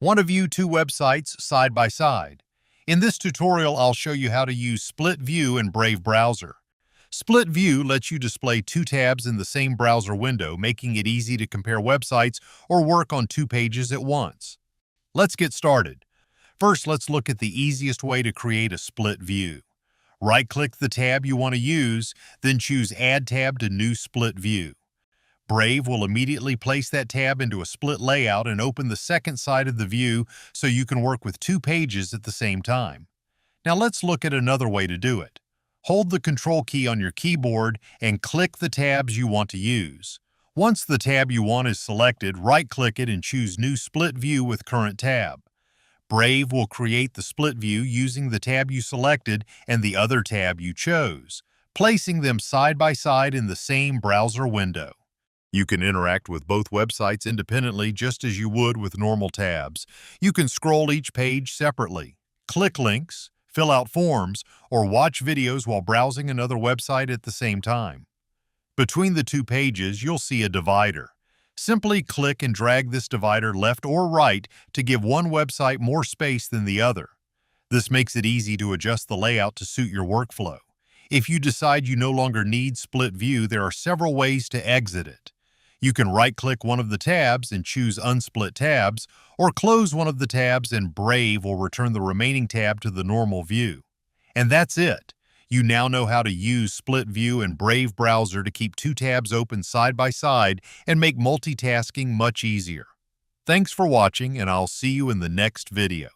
Want to view two websites side by side? In this tutorial, I'll show you how to use Split View in Brave browser. Split View lets you display two tabs in the same browser window, making it easy to compare websites or work on two pages at once. Let's get started. First, let's look at the easiest way to create a split view. Right-click the tab you want to use, then choose Add Tab to New Split View. Brave will immediately place that tab into a split layout and open the second side of the view so you can work with two pages at the same time. Now let's look at another way to do it. Hold the Control key on your keyboard and click the tabs you want to use. Once the tab you want is selected, right-click it and choose New Split View with Current Tab. Brave will create the split view using the tab you selected and the other tab you chose, placing them side by side in the same browser window. You can interact with both websites independently just as you would with normal tabs. You can scroll each page separately, click links, fill out forms, or watch videos while browsing another website at the same time. Between the two pages, you'll see a divider. Simply click and drag this divider left or right to give one website more space than the other. This makes it easy to adjust the layout to suit your workflow. If you decide you no longer need split view, there are several ways to exit it. You can right-click one of the tabs and choose Unsplit Tabs, or close one of the tabs and Brave will return the remaining tab to the normal view. And that's it. You now know how to use Split View in Brave browser to keep two tabs open side by side and make multitasking much easier. Thanks for watching, and I'll see you in the next video.